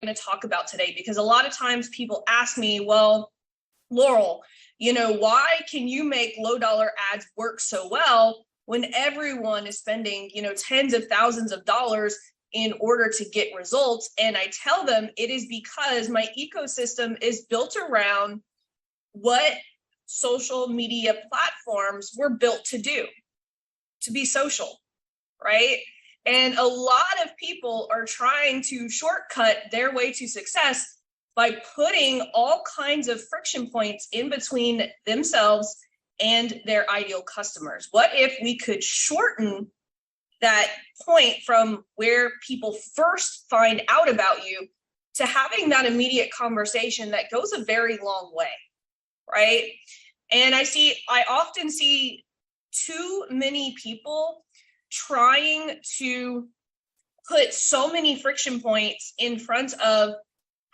going to talk about today, because a lot of times people ask me, well, Laurel, why can you make low dollar ads work so well when everyone is spending, tens of thousands of dollars in order to get results? And I tell them it is because my ecosystem is built around what social media platforms were built to do, to be social, right? And a lot of people are trying to shortcut their way to success by putting all kinds of friction points in between themselves and their ideal customers. What if we could shorten that point from where people first find out about you to having that immediate conversation that goes a very long way, right? And I often see too many people trying to put so many friction points in front of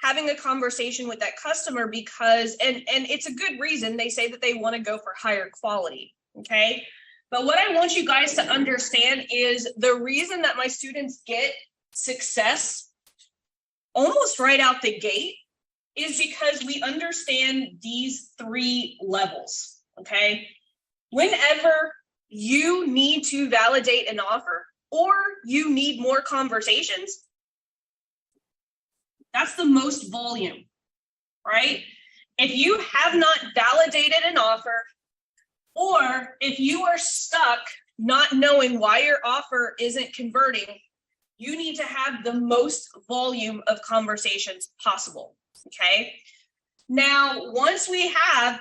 having a conversation with that customer, because, and it's a good reason, they say that they want to go for higher quality, okay? But what I want you guys to understand is the reason that my students get success almost right out the gate is because we understand these 3 levels, okay? Whenever you need to validate an offer or you need more conversations, that's the most volume, right? If you have not validated an offer, or if you are stuck not knowing why your offer isn't converting, you need to have the most volume of conversations possible, okay? Now, once we have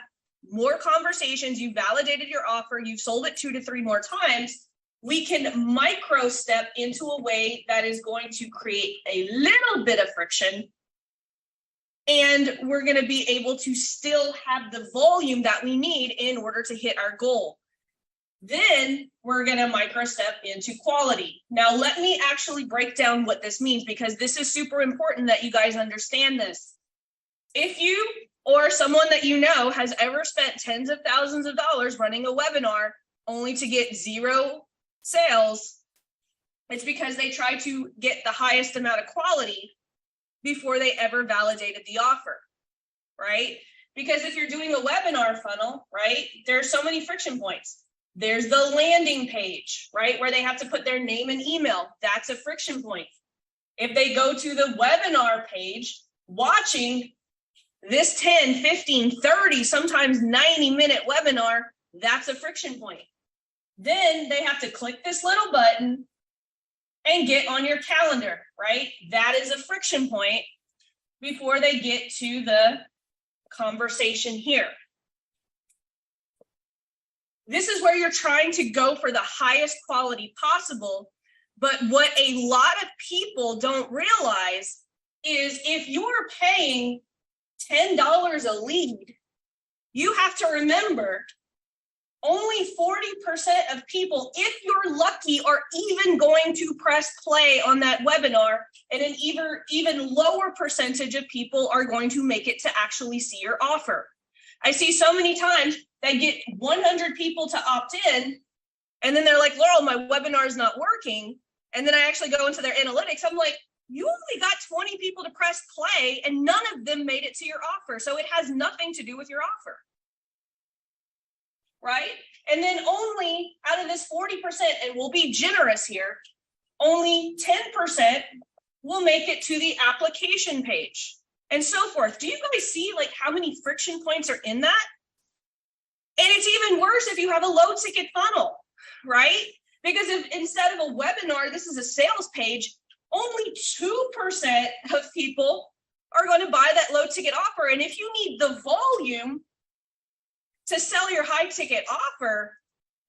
more conversations, you validated your offer, you've sold it 2 to 3 more times, we can micro step into a way that is going to create a little bit of friction, and we're going to be able to still have the volume that we need in order to hit our goal. Then we're going to micro step into quality. Now, let me actually break down what this means, because this is super important that you guys understand this. If you or someone that you know has ever spent tens of thousands of dollars running a webinar only to get 0 sales, it's because they try to get the highest amount of quality before they ever validated the offer, right? Because if you're doing a webinar funnel, right, there are so many friction points. There's the landing page, right, where they have to put their name and email. That's a friction point. If they go to the webinar page, watching this 10, 15, 30, sometimes 90-minute webinar, that's a friction point. Then they have to click this little button and get on your calendar, right? That is a friction point before they get to the conversation here. This is where you're trying to go for the highest quality possible. But what a lot of people don't realize is if you're paying $10 a lead, you have to remember only 40% of people, if you're lucky, are even going to press play on that webinar, and an even lower percentage of people are going to make it to actually see your offer. I see so many times they get 100 people to opt in, and then they're like, Laurel, my webinar is not working. And then I actually go into their analytics. I'm like, you only got 20 people to press play and none of them made it to your offer. So it has nothing to do with your offer, right? And then only out of this 40%, and we'll be generous here, only 10% will make it to the application page and so forth. Do you guys see like how many friction points are in that? And it's even worse if you have a low ticket funnel, right? Because if instead of a webinar, this is a sales page, only 2% of people are going to buy that low ticket offer. And if you need the volume to sell your high ticket offer,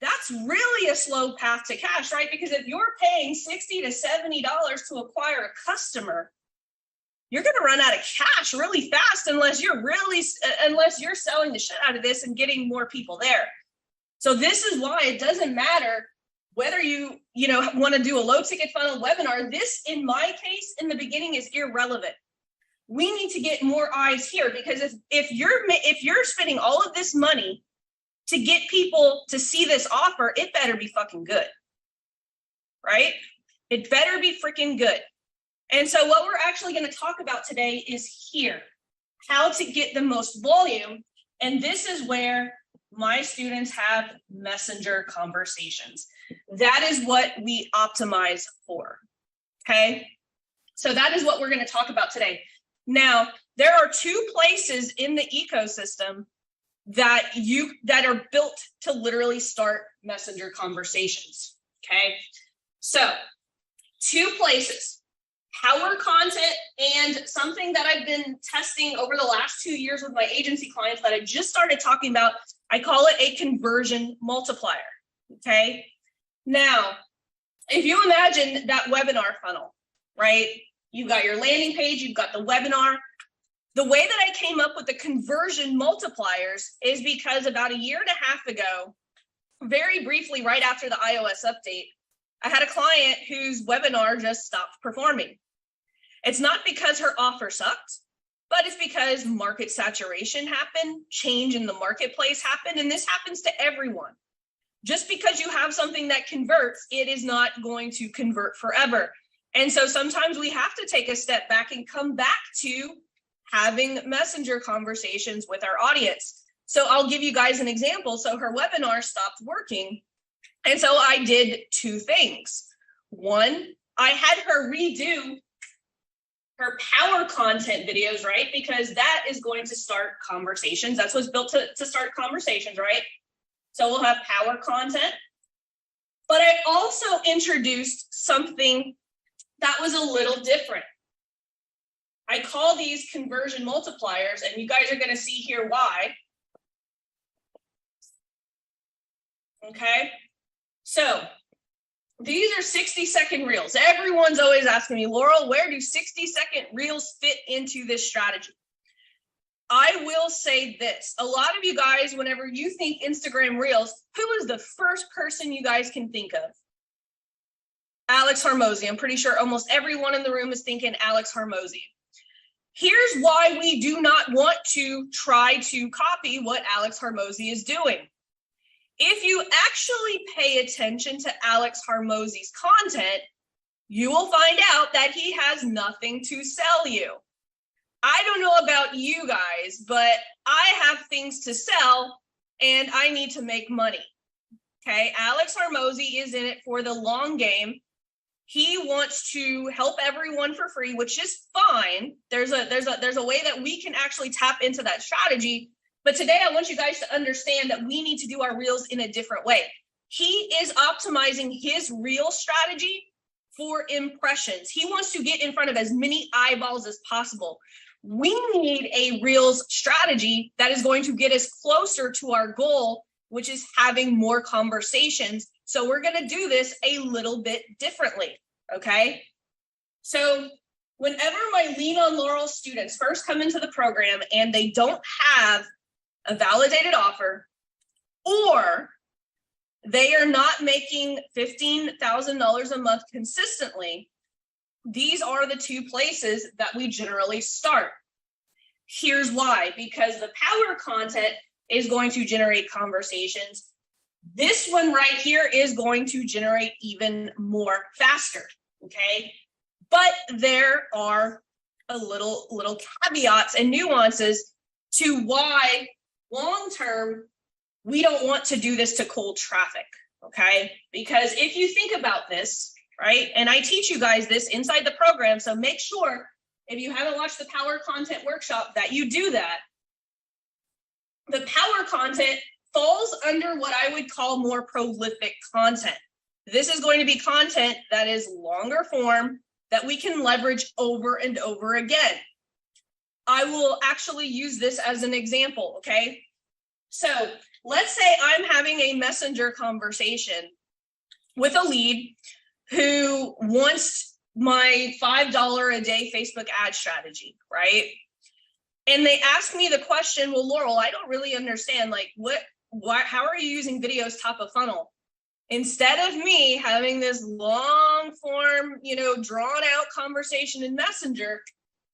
that's really a slow path to cash, right? Because if you're paying $60 to $70 to acquire a customer, you're going to run out of cash really fast unless you're selling the shit out of this and getting more people there. So this is why it doesn't matter whether you want to do a low ticket funnel webinar. This, in my case, in the beginning is irrelevant. We need to get more eyes here, because if you're spending all of this money to get people to see this offer, it better be fucking good, right? It better be freaking good. And so what we're actually going to talk about today is here, how to get the most volume. And this is where my students have messenger conversations. That is what we optimize for. Okay. So that is what we're going to talk about today. Now, there are two places in the ecosystem that are built to literally start messenger conversations. Okay. So two places, power content, and something that I've been testing over the last 2 years with my agency clients that I just started talking about. I call it a conversion multiplier. Okay. Now, if you imagine that webinar funnel, right? You've got your landing page, you've got the webinar. The way that I came up with the conversion multipliers is because about 1.5 years ago, very briefly, right after the iOS update, I had a client whose webinar just stopped performing. It's not because her offer sucked, but it's because market saturation happened, change in the marketplace happened, and this happens to everyone. Just because you have something that converts, it is not going to convert forever. And so sometimes we have to take a step back and come back to having messenger conversations with our audience. So I'll give you guys an example. So her webinar stopped working. And so I did two things. One, I had her redo her power content videos, right? Because that is going to start conversations. That's what's built to start conversations, right? So we'll have power content. But I also introduced something that was a little different. I call these conversion multipliers, and you guys are going to see here why. Okay, so these are 60-second reels. Everyone's always asking me, Laurel, where do 60-second reels fit into this strategy? I will say this. A lot of you guys, whenever you think Instagram reels, who is the first person you guys can think of? Alex Hormozi. I'm pretty sure almost everyone in the room is thinking Alex Hormozi. Here's why we do not want to try to copy what Alex Hormozi is doing. If you actually pay attention to Alex Hormozi's content, you will find out that he has nothing to sell you. I don't know about you guys, but I have things to sell and I need to make money. Okay, Alex Hormozi is in it for the long game. He wants to help everyone for free, which is fine. There's a way that we can actually tap into that strategy. But today I want you guys to understand that we need to do our reels in a different way. He is optimizing his reel strategy for impressions. He wants to get in front of as many eyeballs as possible. We need a reels strategy that is going to get us closer to our goal, which is having more conversations. So we're going to do this a little bit differently. Okay. So whenever my Lean on Laurel students first come into the program and they don't have a validated offer, or they are not making $15,000 a month consistently, these are the two places that we generally start. Here's why: because the power content is going to generate conversations. This one right here is going to generate even more faster, okay? But there are a little caveats and nuances to why long-term we don't want to do this to cold traffic, okay? Because if you think about this, right, and I teach you guys this inside the program, so make sure if you haven't watched the power content workshop that you do that. The power content falls under what I would call more prolific content. This is going to be content that is longer form that we can leverage over and over again. I will actually use this as an example, okay? So let's say I'm having a messenger conversation with a lead who wants my $5 a day Facebook ad strategy, right? And they ask me the question, well, Laurel, I don't really understand, like, how are you using videos top of funnel? Instead of me having this long form, drawn out conversation in Messenger,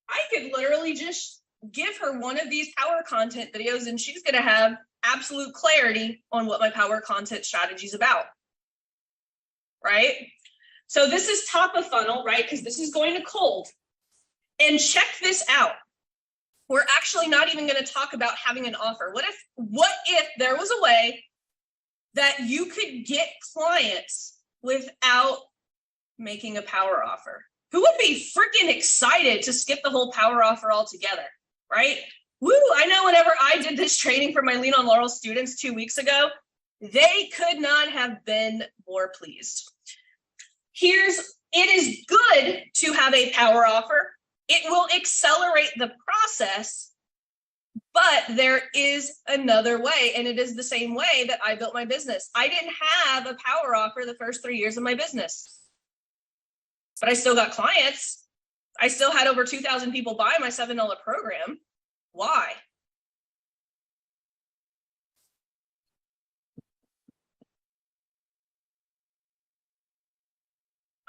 I could literally just give her one of these power content videos and she's going to have absolute clarity on what my power content strategy is about, right? So this is top of funnel, right? Because this is going to cold. And check this out. We're actually not even going to talk about having an offer. What if there was a way that you could get clients without making a power offer? Who would be freaking excited to skip the whole power offer altogether, right? Woo, I know whenever I did this training for my Lean on Laurel students 2 weeks ago, they could not have been more pleased. It is good to have a power offer. It will accelerate the process, but there is another way, and it is the same way that I built my business. I didn't have a power offer the first 3 years of my business, but I still got clients. I still had over 2,000 people buy my $7 program. Why?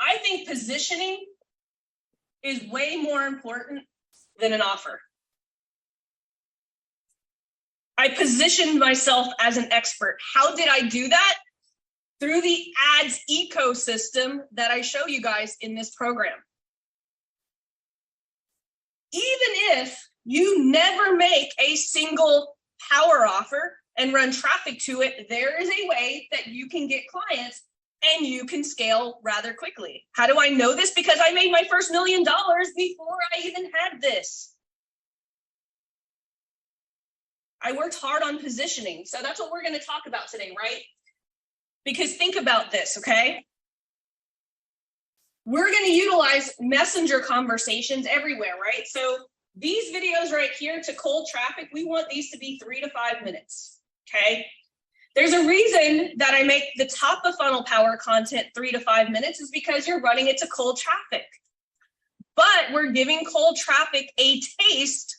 I think positioning is way more important than an offer. I positioned myself as an expert. How did I do that? Through the ads ecosystem that I show you guys in this program. Even if you never make a single power offer and run traffic to it, there is a way that you can get clients and you can scale rather quickly. How do I know this? Because I made my first $1 million before I even had this. I worked hard on positioning. So that's what we're going to talk about today, right? Because think about this, okay? We're going to utilize messenger conversations everywhere, right? So these videos right here to cold traffic, we want these to be 3 to 5 minutes, okay? There's a reason that I make the top of funnel power content 3 to 5 minutes is because you're running it to cold traffic. But we're giving cold traffic a taste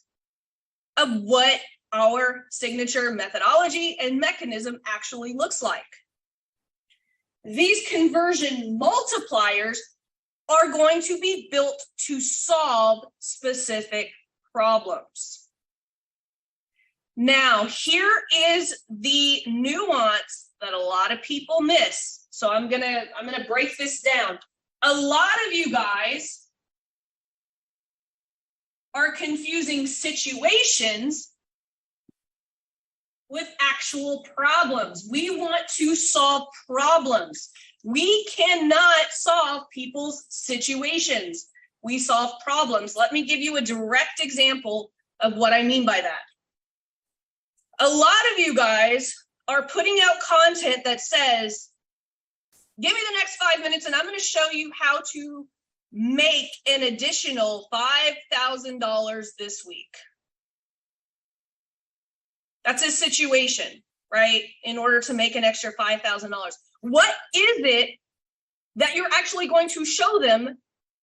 of what our signature methodology and mechanism actually looks like. These conversion multipliers are going to be built to solve specific problems. Now, here is the nuance that a lot of people miss. So I'm gonna break this down. A lot of you guys are confusing situations with actual problems. We want to solve problems. We cannot solve people's situations. We solve problems. Let me give you a direct example of what I mean by that. A lot of you guys are putting out content that says, give me the next 5 minutes and I'm going to show you how to make an additional $5,000 this week. That's a situation, right? In order to make an extra $5,000. What is it that you're actually going to show them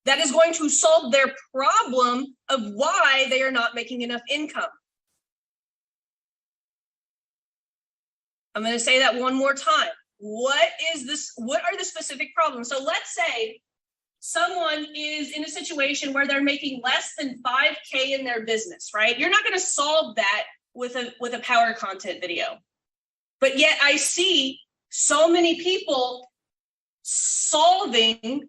that is going to solve their problem of why they are not making enough income? I'm going to say that one more time. What is this? What are the specific problems? So let's say someone is in a situation where they're making less than 5K in their business, right? You're not going to solve that with a power content video. But yet I see so many people solving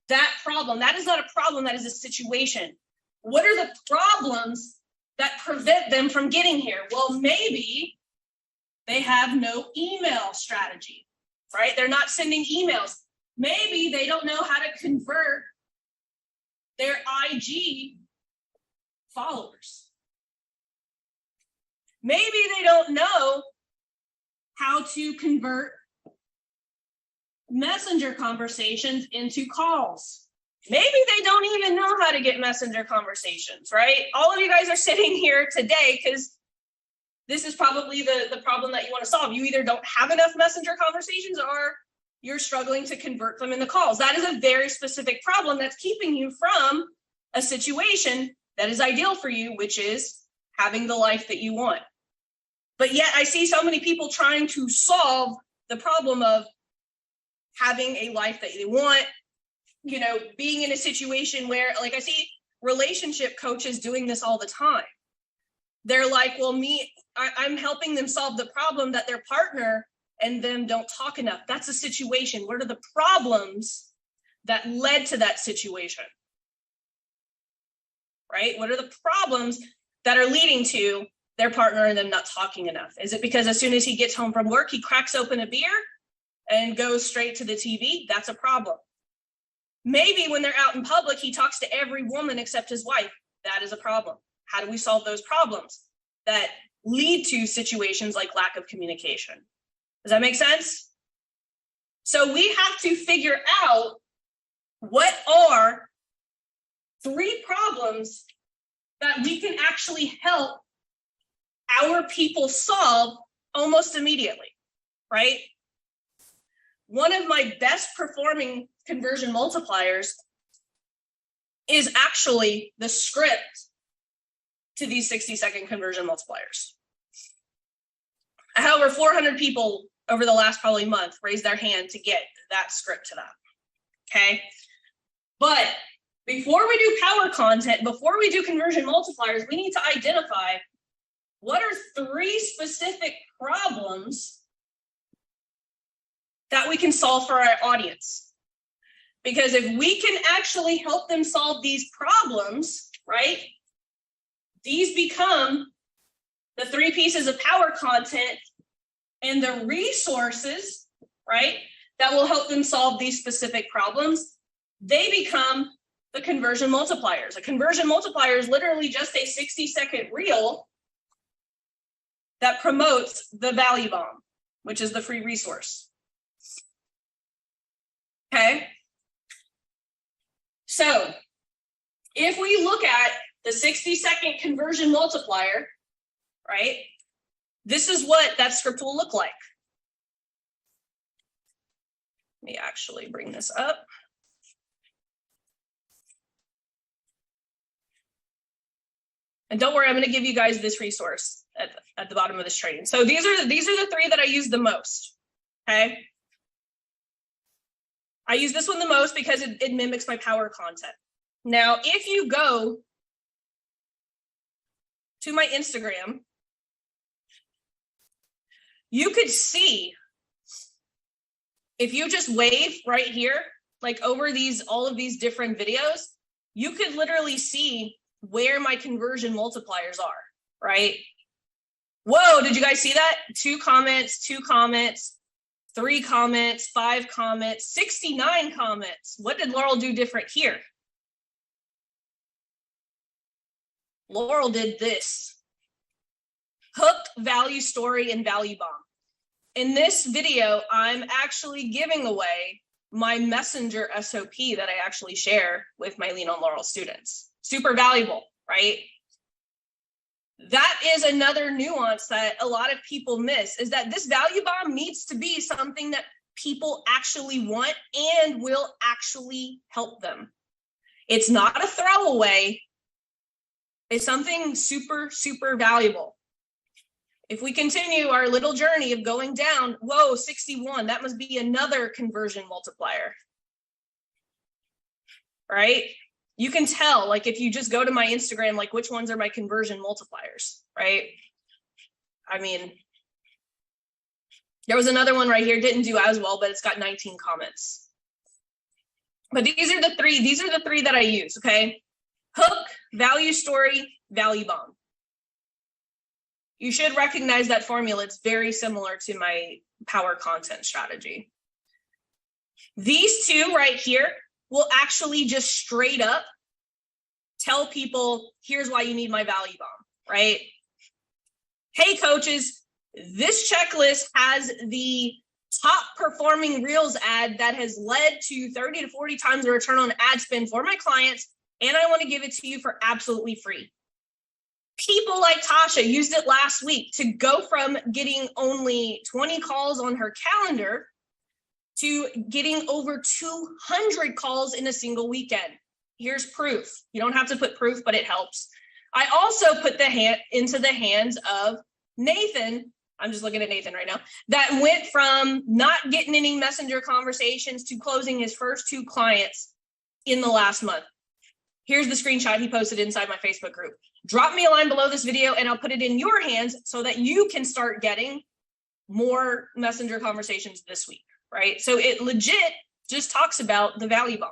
that problem. That is not a problem, that is a situation. What are the problems that prevent them from getting here? Well, maybe they have no email strategy, right? They're not sending emails. Maybe they don't know how to convert their IG followers. Maybe they don't know how to convert messenger conversations into calls. Maybe they don't even know how to get messenger conversations, right? All of you guys are sitting here today because this is probably the problem that you want to solve. You either don't have enough messenger conversations or you're struggling to convert them into calls. That is a very specific problem that's keeping you from a situation that is ideal for you, which is having the life that you want. But yet I see so many people trying to solve the problem of having a life that they want, you know, being in a situation where, like, I see relationship coaches doing this all the time. They're like, well, I'm helping them solve the problem that their partner and them don't talk enough. That's a situation. What are the problems that led to that situation? Right? What are the problems that are leading to their partner and them not talking enough? Is it because as soon as he gets home from work, he cracks open a beer and goes straight to the TV? That's a problem. Maybe when they're out in public, he talks to every woman except his wife. That is a problem. How do we solve those problems that lead to situations like lack of communication? Does that make sense? So we have to figure out what are 3 problems that we can actually help our people solve almost immediately, right? One of my best performing conversion multipliers is actually the script to these 60-second conversion multipliers. I had over 400 people over the last probably month raise their hand to get that script to them, okay? But before we do power content, before we do conversion multipliers, we need to identify what are 3 specific problems that we can solve for our audience. Because if we can actually help them solve these problems, right, these become the 3 pieces of power content and the resources, right, that will help them solve these specific problems. They become the conversion multipliers. A conversion multiplier is literally just a 60-second reel that promotes the value bomb, which is the free resource. Okay. So if we look at the 60-second conversion multiplier, right, this is what that script will look like. Let me actually bring this up. And don't worry, I'm going to give you guys this resource at the bottom of this training. So these are the 3 that I use the most. Okay. I use this one the most because it mimics my power content. Now, if you go to my Instagram, you could see, if you just wave right here, like over all of these different videos, you could literally see where my conversion multipliers are, right? Whoa, did you guys see that? 2 comments, 2 comments, 3 comments, 5 comments, 69 comments. What did Laurel do different here? Laurel did this. Hook, value story, and value bomb. In this video, I'm actually giving away my messenger SOP that I actually share with my Lean on Laurel students. Super valuable, right? That is another nuance that a lot of people miss, is that this value bomb needs to be something that people actually want and will actually help them. It's not a throwaway. It's something super, super valuable. If we continue our little journey of going down, whoa, 61, that must be another conversion multiplier, right? You can tell, like, if you just go to my Instagram, like, which ones are my conversion multipliers, right? I mean, there was another one right here, didn't do as well, but it's got 19 comments. But these are the 3 that I use, okay? Hook, value story, value bomb. You should recognize that formula. It's very similar to my power content strategy. These 2 right here will actually just straight up tell people, here's why you need my value bomb, right? Hey, coaches, this checklist has the top performing Reels ad that has led to 30 to 40 times the return on ad spend for my clients, and I want to give it to you for absolutely free. People like Tasha used it last week to go from getting only 20 calls on her calendar to getting over 200 calls in a single weekend. Here's proof. You don't have to put proof, but it helps. I also put into the hands of Nathan. I'm just looking at Nathan right now. That went from not getting any messenger conversations to closing his first 2 clients in the last month. Here's the screenshot he posted inside my Facebook group. Drop me a line below this video and I'll put it in your hands so that you can start getting more messenger conversations this week, right? So it legit just talks about the value bomb.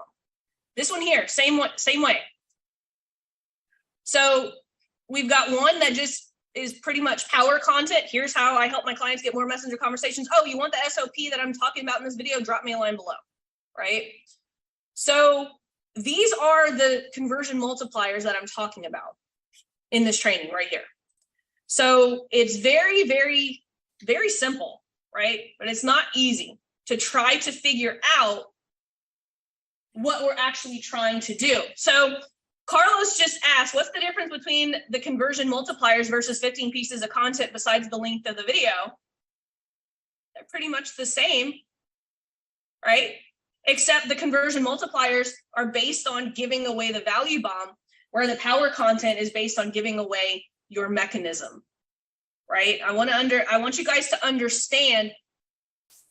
This one here, same way. So we've got one that just is pretty much power content. Here's how I help my clients get more messenger conversations. Oh, you want the SOP that I'm talking about in this video? Drop me a line below, right? So these are the conversion multipliers that I'm talking about in this training right here. So it's very, very, very simple, right? But it's not easy to try to figure out what we're actually trying to do. So Carlos just asked, what's the difference between the conversion multipliers versus 15 pieces of content besides the length of the video? They're pretty much the same, right? Except the conversion multipliers are based on giving away the value bomb, where the power content is based on giving away your mechanism, right? I want you guys to understand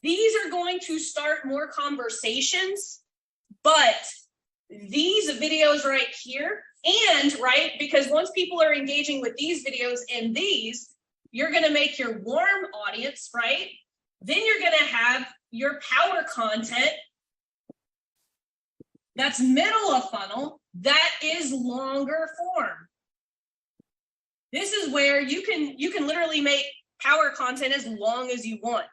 these are going to start more conversations, but these videos right here, and right, because once people are engaging with these videos and these, you're going to make your warm audience, right? Then you're going to have your power content that's middle of funnel, that is longer form. This is where you can literally make power content as long as you want.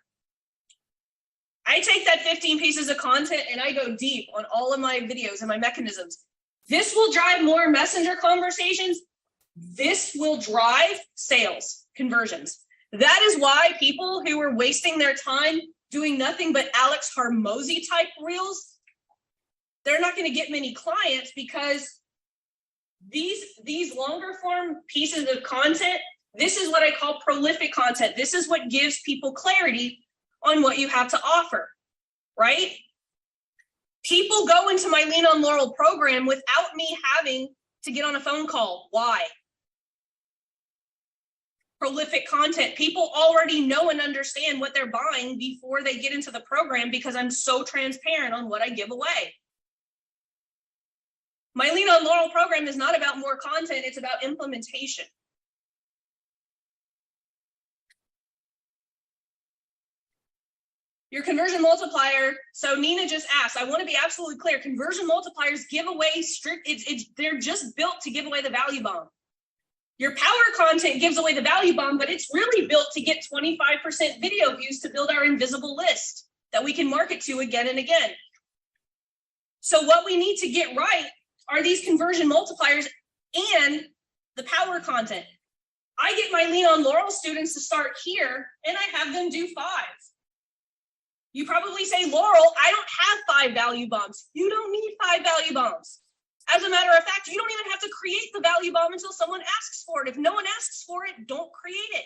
I take that 15 pieces of content and I go deep on all of my videos and my mechanisms. This will drive more messenger conversations. This will drive sales, conversions. That is why people who are wasting their time doing nothing but Alex Hormozi type reels, they're not going to get many clients, because these longer form pieces of content, this is what I call prolific content. This is what gives people clarity on what you have to offer, right? People go into my Lean on Laurel program without me having to get on a phone call. Why? Prolific content. People already know and understand what they're buying before they get into the program, because I'm so transparent on what I give away. My Lean on Laurel program is not about more content, it's about implementation. Your conversion multiplier, so Nina just asked, I want to be absolutely clear, conversion multipliers give away they're just built to give away the value bomb. Your power content gives away the value bomb, but it's really built to get 25% video views to build our invisible list that we can market to again and again. So what we need to get right are these conversion multipliers and the power content. I get my Lean on Laurel students to start here and I have them do 5. You probably say, Laurel, I don't have 5 value bombs. You don't need 5 value bombs. As a matter of fact, you don't even have to create the value bomb until someone asks for it. If no one asks for it, don't create it.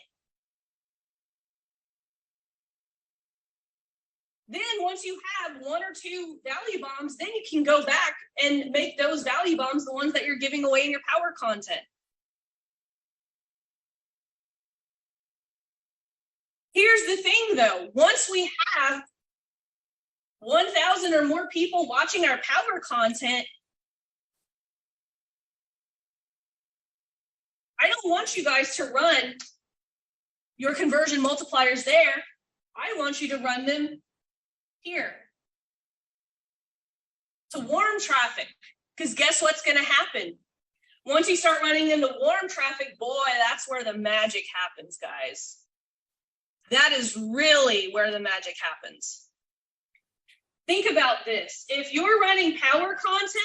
Then once you have 1 or 2 value bombs, then you can go back and make those value bombs the ones that you're giving away in your power content. Here's the thing though, once we have 1,000 or more people watching our power content, I don't want you guys to run your conversion multipliers there. I want you to run them here to warm traffic, because guess what's going to happen? Once you start running into warm traffic, boy, that's where the magic happens, guys. That is really where the magic happens. Think about this. If you're running power content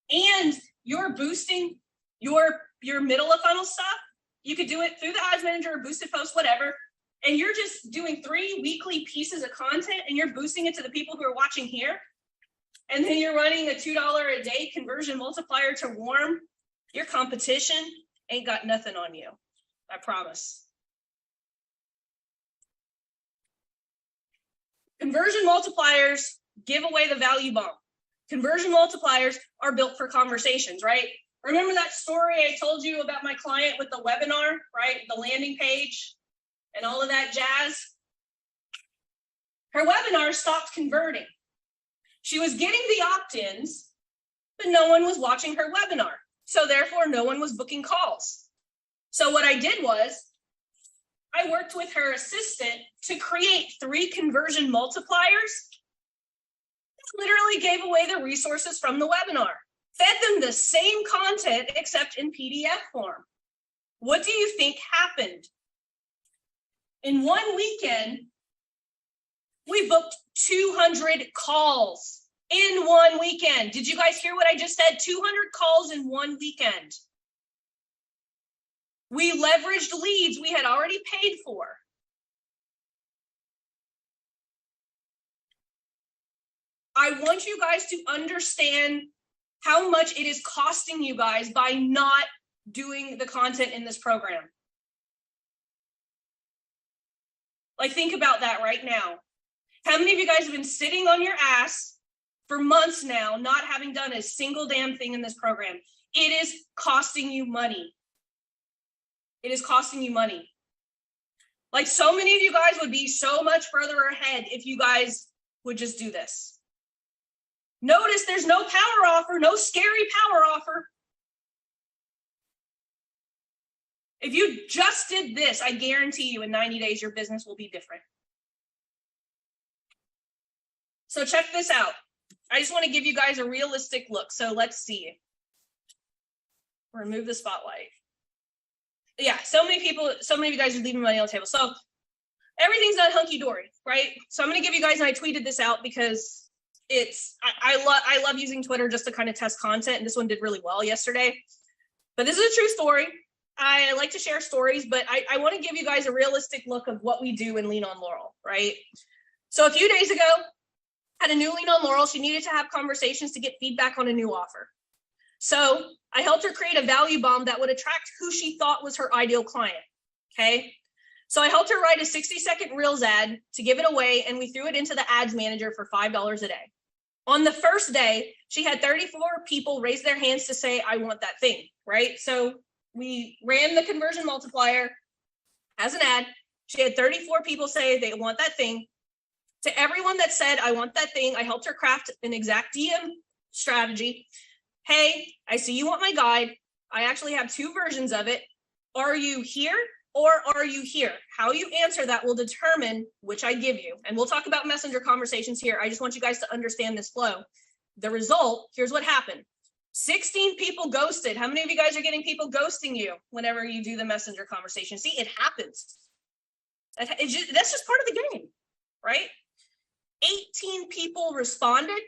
and you're boosting your middle of funnel stuff, you could do it through the ads manager or boosted post, whatever. And you're just doing 3 weekly pieces of content and you're boosting it to the people who are watching here. And then you're running a $2 a day conversion multiplier to warm. Your competition ain't got nothing on you. I promise. Conversion multipliers give away the value bomb. Conversion multipliers are built for conversations, right? Remember that story I told you about my client with the webinar, right? The landing page and all of that jazz. Her webinar stopped converting. She was getting the opt-ins, but no one was watching her webinar. So therefore, no one was booking calls. So what I did was I worked with her assistant to create 3 conversion multipliers Literally gave away the resources from the webinar, fed them the same content except in PDF form. What do you think happened? In one weekend, we booked 200 calls in one weekend. Did you guys hear what I just said? 200 calls in one weekend. We leveraged leads we had already paid for. I want you guys to understand how much it is costing you guys by not doing the content in this program. Like, think about that right now. How many of you guys have been sitting on your ass for months now, not having done a single damn thing in this program? It is costing you money. It is costing you money. Like, so many of you guys would be so much further ahead if you guys would just do this. Notice there's no power offer, no scary power offer. If you just did this, I guarantee you in 90 days, your business will be different. So check this out. I just want to give you guys a realistic look. So let's see. Remove the spotlight. Yeah, so many of you guys are leaving money on the table. So everything's not hunky-dory, right? So I'm going to give you guys, and I tweeted this out because I love using Twitter just to kind of test content, and this one did really well yesterday. But this is a true story. I like to share stories, but I want to give you guys a realistic look of what we do in Lean on Laurel, right? So a few days ago, had a new Lean on Laurel. She needed to have conversations to get feedback on a new offer. So I helped her create a value bomb that would attract who she thought was her ideal client, okay? So I helped her write a 60-second Reels ad to give it away, and we threw it into the ads manager for $5 a day. On the first day, she had 34 people raise their hands to say, I want that thing, right? So we ran the conversion multiplier as an ad. She had 34 people say they want that thing. To everyone that said, I want that thing, I helped her craft an exact DM strategy. Hey, I see you want my guide. I actually have two versions of it. Are you here or are you here? How you answer that will determine which I give you. And we'll talk about messenger conversations here. I just want you guys to understand this flow. The result, here's what happened. 16 people ghosted. How many of you guys are getting people ghosting you whenever you do the messenger conversation? See, it happens. That's just part of the game, right? 18 people responded.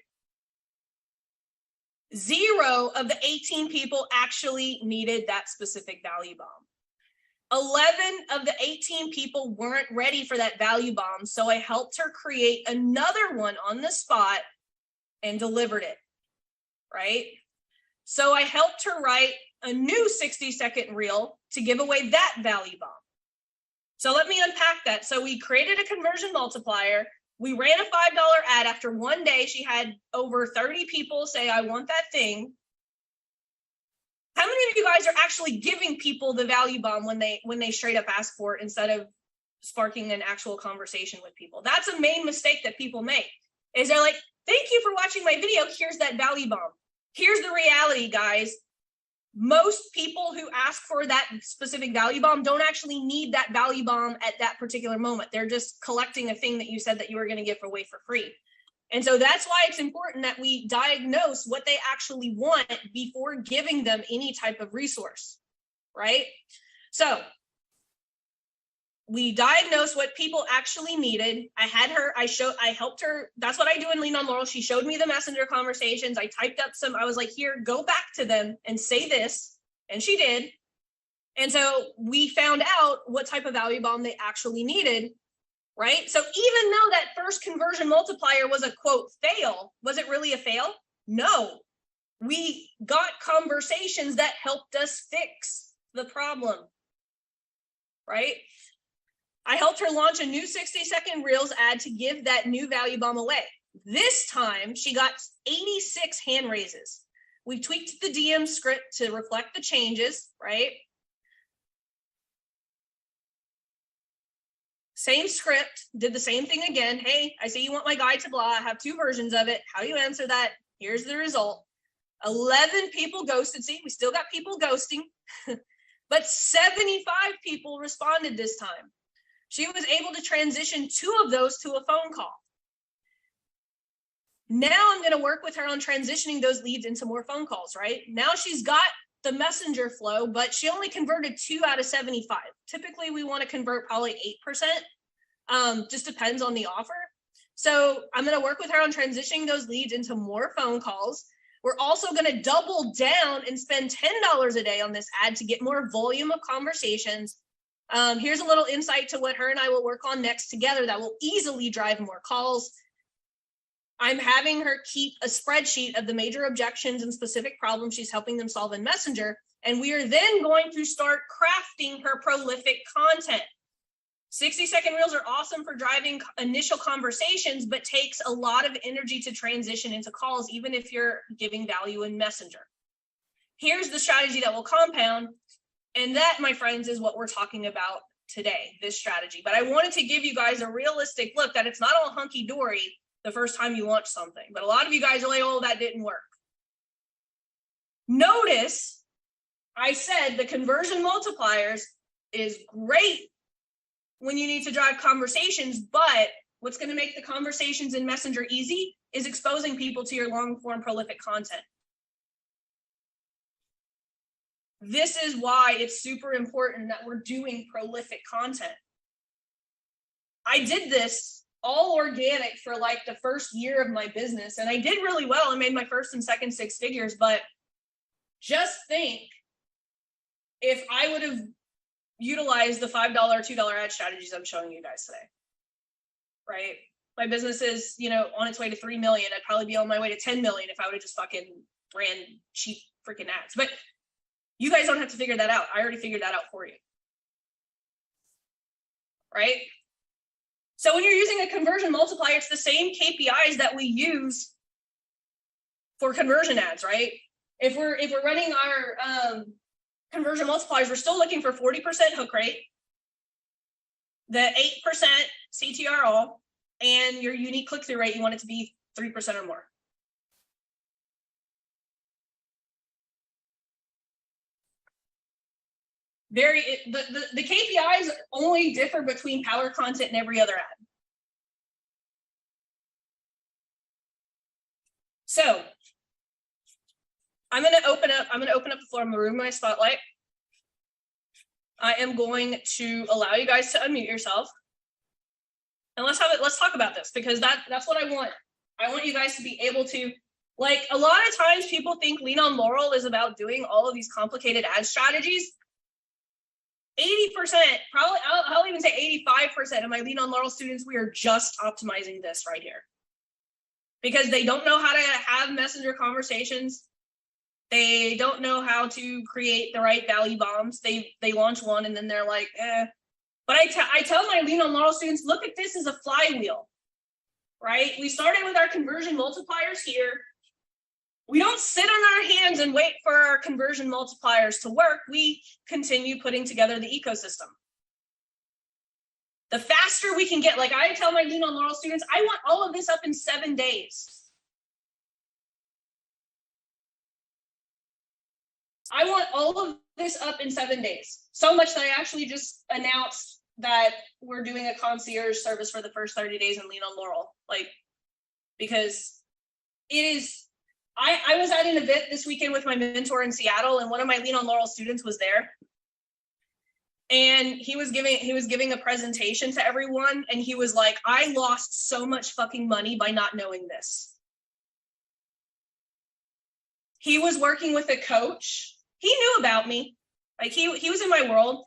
0 of the 18 people actually needed that specific value bomb. 11 of the 18 people weren't ready for that value bomb, so I helped her create another one on the spot and delivered it, right? So I helped her write a new 60-second reel to give away that value bomb. So let me unpack that. So we created a conversion multiplier. We ran a $5 ad. After one day, she had over 30 people say, I want that thing. How many of you guys are actually giving people the value bomb when they straight up ask for it instead of sparking an actual conversation with people? That's a main mistake that people make, is they're like, thank you for watching my video. Here's that value bomb. Here's the reality, guys. Most people who ask for that specific value bomb don't actually need that value bomb at that particular moment. They're just collecting a thing that you said that you were going to give away for free. And so that's why it's important that we diagnose what they actually want before giving them any type of resource, right? So we diagnosed what people actually needed. I helped her. That's what I do in Lean on Laurel. She showed me the messenger conversations. I typed up some, I was like, here, go back to them and say this. And she did. And so we found out what type of value bomb they actually needed, right? So even though that first conversion multiplier was a quote fail, was it really a fail? No. We got conversations that helped us fix the problem, right? I helped her launch a new 60-second Reels ad to give that new value bomb away. This time, she got 86 hand raises. We tweaked the DM script to reflect the changes, right? Same script, did the same thing again. Hey, I see you want my guide to blah. I have two versions of it. How do you answer that? Here's the result. 11 people ghosted. See, we still got people ghosting, but 75 people responded this time. She was able to transition 2 of those to a phone call. Now I'm going to work with her on transitioning those leads into more phone calls, right? Now she's got the messenger flow, but she only converted 2 out of 75. Typically, we want to convert probably 8%. Just depends on the offer. So I'm going to work with her on transitioning those leads into more phone calls. We're also going to double down and spend $10 a day on this ad to get more volume of conversations. Here's a little insight to what her and I will work on next together that will easily drive more calls. I'm having her keep a spreadsheet of the major objections and specific problems she's helping them solve in Messenger. And we are then going to start crafting her prolific content. 60-second reels are awesome for driving initial conversations, but takes a lot of energy to transition into calls, even if you're giving value in Messenger. Here's the strategy that will compound. And that, my friends, is what we're talking about today, this strategy. But I wanted to give you guys a realistic look that it's not all hunky-dory the first time you launch something. But a lot of you guys are like, oh, that didn't work. Notice I said the conversion multipliers is great when you need to drive conversations, but what's going to make the conversations in Messenger easy is exposing people to your long-form prolific content. This is why it's super important that we're doing prolific content. I did this all organic for like the first year of my business, and I did really well. I made my first and second 6 figures, but just think if I would have utilized the $5, $2 ad strategies I'm showing you guys today, right? My business is, on its way to 3 million. I'd probably be on my way to 10 million if I would have just fucking ran cheap freaking ads. But you guys don't have to figure that out. I already figured that out for you, right? So when you're using a conversion multiplier, it's the same KPIs that we use for conversion ads, right? If we're running our conversion multipliers, we're still looking for 40% hook rate, the 8% CTR all, and your unique click-through rate, you want it to be 3% or more. The KPIs only differ between power content and every other ad. So I'm going to open up the floor. I'm going to remove my spotlight. I am going to allow you guys to unmute yourself. And let's talk about this, because that's what I want. I want you guys to be able to, like, a lot of times people think Lean on Laurel is about doing all of these complicated ad strategies. 80%, probably, I'll even say 85% of my Lean on Laurel students, we are just optimizing this right here. Because they don't know how to have messenger conversations. They don't know how to create the right value bombs. They launch one and then they're like, eh. But I tell my Lean on Laurel students, look at this as a flywheel, right? We started with our conversion multipliers here. We don't sit on our hands and wait for our conversion multipliers to work. We continue putting together the ecosystem. The faster we can get, like I tell my Lean on Laurel students, I want all of this up in 7 days. I want all of this up in 7 days. So much that I actually just announced that we're doing a concierge service for the first 30 days in Lean on Laurel. Like, because it is, I was at an event this weekend with my mentor in Seattle, and one of my Lean on Laurel students was there. And he was giving a presentation to everyone, and he was like, I lost so much fucking money by not knowing this. He was working with a coach. He knew about me. Like he was in my world.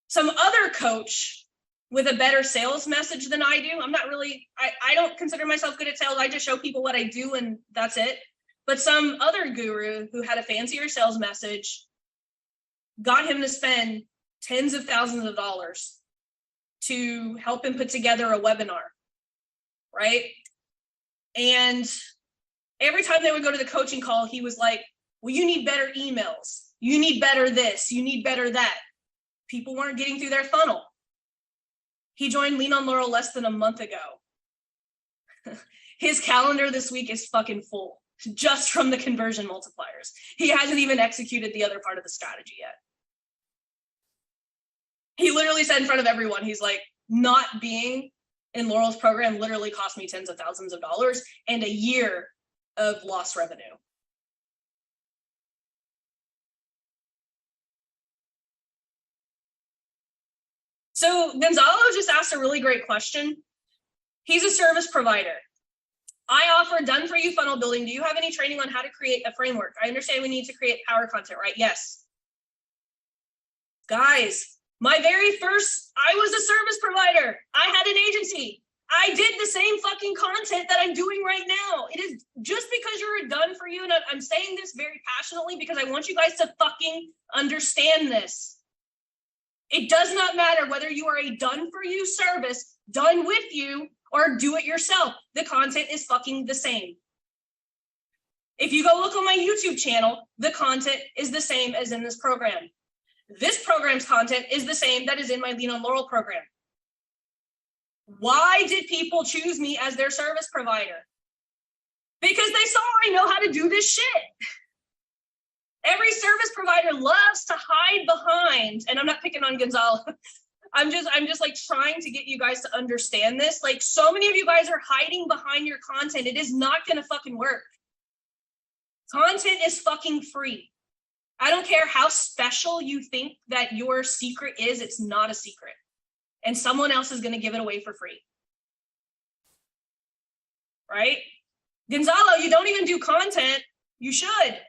Some other coach with a better sales message than I do. I'm not really, I don't consider myself good at sales. I just show people what I do and that's it. But some other guru who had a fancier sales message got him to spend tens of thousands of dollars to help him put together a webinar, right? And every time they would go to the coaching call, he was like, well, you need better emails. You need better this. You need better that. People weren't getting through their funnel. He joined Lean on Laurel less than a month ago. His calendar this week is fucking full, just from the conversion multipliers. He hasn't even executed the other part of the strategy yet. He literally said in front of everyone, he's like, not being in Laurel's program literally cost me tens of thousands of dollars and a year of lost revenue. So Gonzalo just asked a really great question. He's a service provider. I offer done-for-you funnel building. Do you have any training on how to create a framework? I understand we need to create power content, right? Yes. Guys, my very first, I was a service provider. I had an agency. I did the same fucking content that I'm doing right now. It is just because you're a done for you, and I'm saying this very passionately because I want you guys to fucking understand this. It does not matter whether you are a done for you service, done with you, or do it yourself. The content is fucking the same. If you go look on my YouTube channel, the content is the same as in this program. This program's content is the same that is in my Lean on Laurel program. Why did people choose me as their service provider? Because they saw I know how to do this shit. Every service provider loves to hide behind, and I'm not picking on Gonzalo. I'm just like trying to get you guys to understand this. Like, so many of you guys are hiding behind your content. It is not gonna fucking work. Content is fucking free. I don't care how special you think that your secret is, it's not a secret. And someone else is gonna give it away for free. Right? Gonzalo, you don't even do content. You should.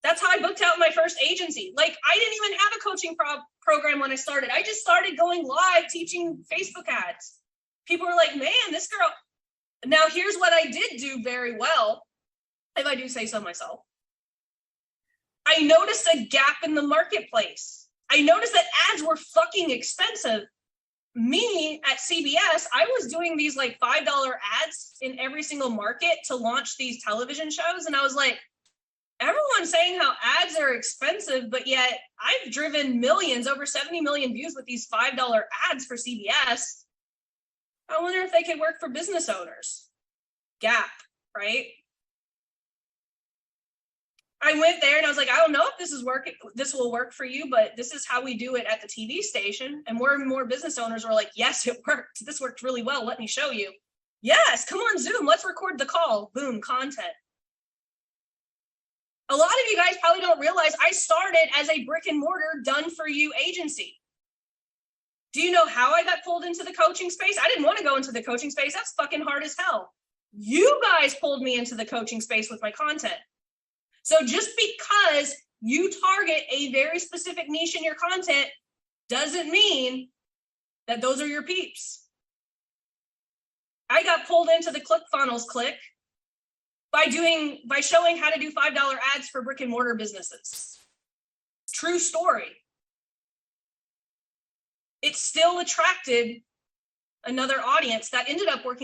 That's how I booked out my first agency. Like, I didn't even have a coaching program when I started. I just started going live teaching Facebook ads. People were like, man, this girl. Now, here's what I did do very well, if I do say so myself. I noticed a gap in the marketplace. I noticed that ads were fucking expensive. Me at CBS, I was doing these like $5 ads in every single market to launch these television shows. And I was like, everyone's saying how ads are expensive, but yet I've driven millions, over 70 million views with these $5 ads for CBS. I wonder if they could work for business owners. Gap, right? I went there and I was like, I don't know if this will work for you, but this is how we do it at the TV station. And more and more business owners were like, yes, it worked. This worked really well. Let me show you. Yes, come on Zoom. Let's record the call. Boom, content. A lot of you guys probably don't realize I started as a brick and mortar done for you agency. Do you know how I got pulled into the coaching space? I didn't want to go into the coaching space. That's fucking hard as hell. You guys pulled me into the coaching space with my content. So just because you target a very specific niche in your content doesn't mean that those are your peeps. I got pulled into the ClickFunnels click by showing how to do $5 ads for brick and mortar businesses. True story. It still attracted another audience that ended up working